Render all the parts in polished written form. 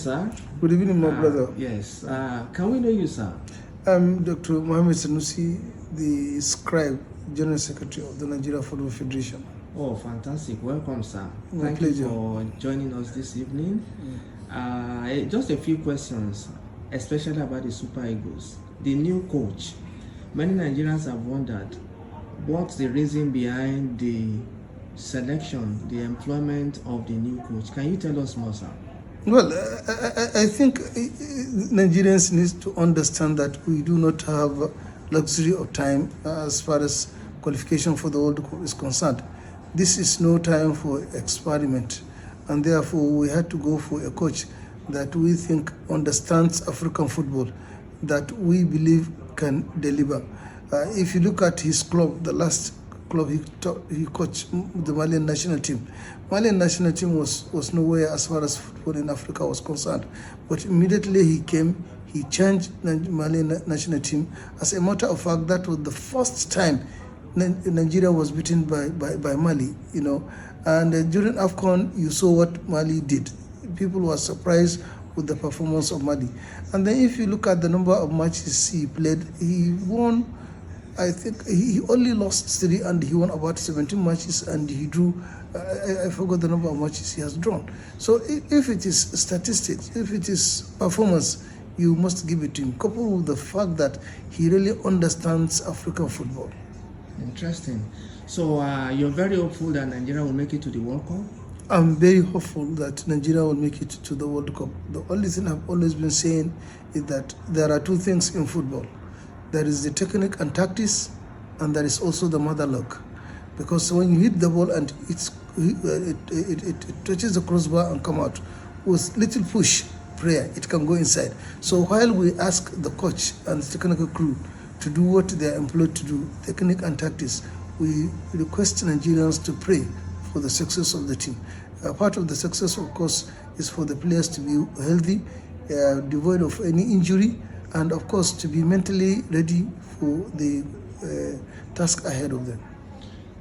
sir. Good evening, my brother. Yes. Can we know you, sir? I'm Dr. Mohammed Sanusi, the scribe, General Secretary of the Nigeria Football Federation. Oh, fantastic. Welcome, sir. My Thank pleasure. you for joining us this evening. Just a few questions, especially about the Super Eagles. The new coach. Many Nigerians have wondered what's the reason behind the selection, the employment of the new coach. Can you tell us more, sir? Well, I think Nigerians need to understand that we do not have luxury of time as far as qualification for the World Cup is concerned. This is no time for experiment, and therefore we had to go for a coach that we think understands African football, that we believe can deliver. If you look at his club, the last club he coached, the Malian national team. Malian national team was nowhere as far as football in Africa was concerned. But immediately he came, he changed the Malian national team. As a matter of fact, that was the first time Nigeria was beaten by Mali, you know. And during AFCON, you saw what Mali did. People were surprised with the performance of Mali. And then if you look at the number of matches he played, he won, I think he only lost 3 and he won about 17 matches and he drew, I forgot the number of matches he has drawn. So if it is statistics, if it is performance, you must give it to him, coupled with the fact that he really understands African football. Interesting. So you're very hopeful that Nigeria will make it to the World Cup? I'm very hopeful that Nigeria will make it to the World Cup. The only thing I've always been saying is that there are 2 things in football. There is the technique and tactics, and there is also the mother luck. Because when you hit the ball and it touches the crossbar and come out, with little push, prayer, it can go inside. So while we ask the coach and the technical crew to do what they are employed to do, technique and tactics, we request Nigerians to pray for the success of the team. Part of the success, of course, is for the players to be healthy, devoid of any injury, and of course to be mentally ready for the task ahead of them.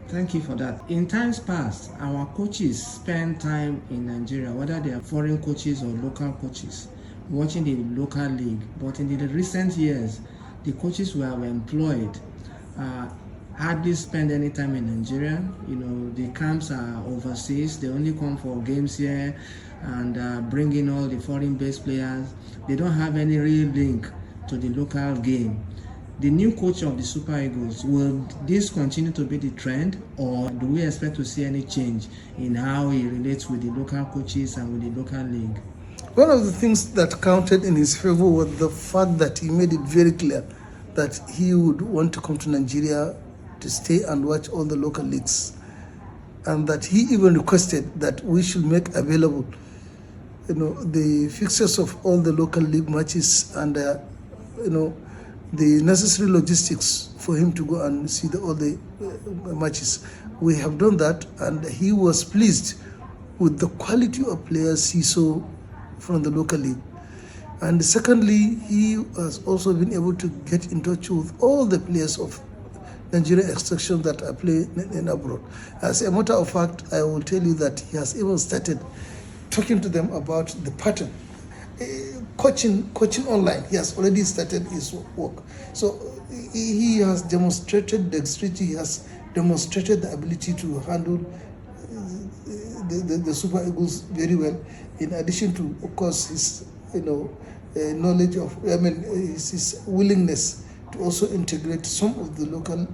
Thank you for that. In times past, our coaches spend time in Nigeria, whether they are foreign coaches or local coaches, watching the local league. But in the recent years, the coaches who have employed hardly spend any time in Nigeria. You know, the camps are overseas. They only come for games here and bring in all the foreign-based players. They don't have any real link to the local game. The new coach of the Super Eagles, will this continue to be the trend, or do we expect to see any change in how he relates with the local coaches and with the local league? One of the things that counted in his favor was the fact that he made it very clear that he would want to come to Nigeria to stay and watch all the local leagues, and that he even requested that we should make available, you know, the fixtures of all the local league matches and you know, the necessary logistics for him to go and see all the matches. We have done that, and he was pleased with the quality of players he saw from the local league. And secondly, he has also been able to get in touch with all the players of Nigerian extraction that are playing in abroad. As a matter of fact, I will tell you that he has even started talking to them about the pattern. Coaching online, he has already started his work. So he has demonstrated dexterity, he has demonstrated the ability to handle the Super Eagles very well, in addition to, of course, his knowledge of, his willingness to also integrate some of the local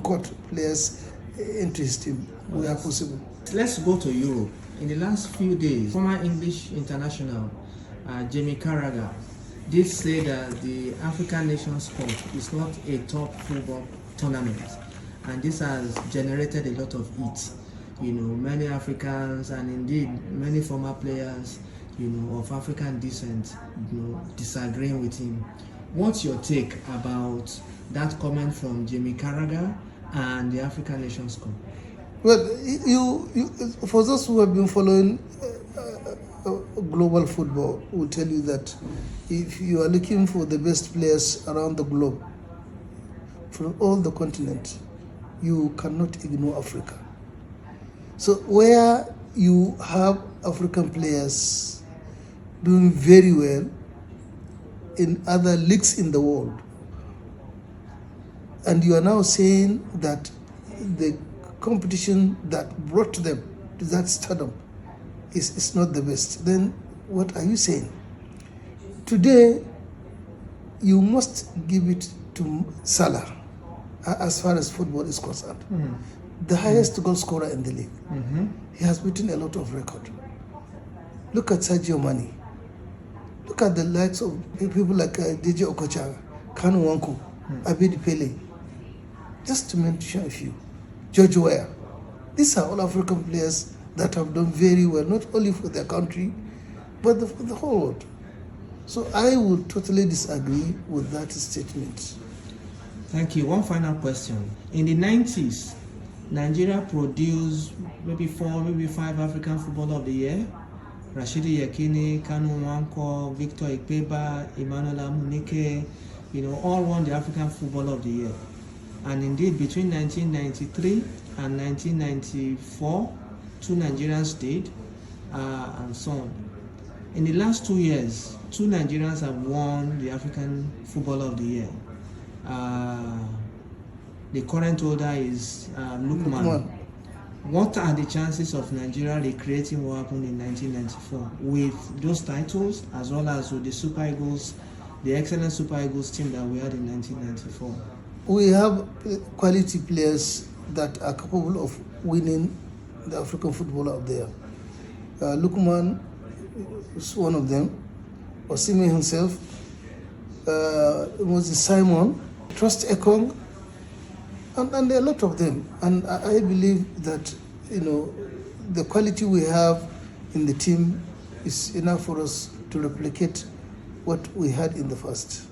court players into his team where possible. Let's go to Europe. In the last few days, former English international Jamie Carragher did say that the African Nations Cup is not a top football tournament, and this has generated a lot of heat. You know, many Africans and indeed many former players, you know, of African descent, you know, disagreeing with him. What's your take about that comment from Jamie Carragher and the African Nations Cup? Well, you for those who have been following global football, will tell you that if you are looking for the best players around the globe, from all the continent, you cannot ignore Africa. So where you have African players doing very well in other leagues in the world. And you are now saying that the competition that brought them to that stardom is not the best. Then what are you saying? Today, you must give it to Salah as far as football is concerned. The highest goal scorer in the league. He has beaten a lot of records. Look at Sadio Mane. Look at the likes of people like DJ Okocha, Kanu Wanko, Abedi Pele. Just to mention a few. George Weah. These are all African players that have done very well, not only for their country, but for the whole world. So I would totally disagree with that statement. Thank you. One final question. In the 90s, Nigeria produced maybe 4, maybe 5 African Footballer of the Year. Rashidi Yekini, Kanu Nwankwo, Victor Ikpeba, Emmanuel Amunike, all won the African Footballer of the Year. And indeed, between 1993 and 1994, 2 Nigerians stayed, and so on. In the last 2 years, 2 Nigerians have won the African Footballer of the Year. The current holder is Lukman. What are the chances of Nigeria recreating what happened in 1994 with those titles, as well as with the Super Eagles, the excellent Super Eagles team that we had in 1994? We have quality players that are capable of winning the African Footballer of the Year. Lukman is one of them. Osime himself, was Simon, Trust Ekong, and there are a lot of them. And I believe that the quality we have in the team is enough for us to replicate what we had in the past.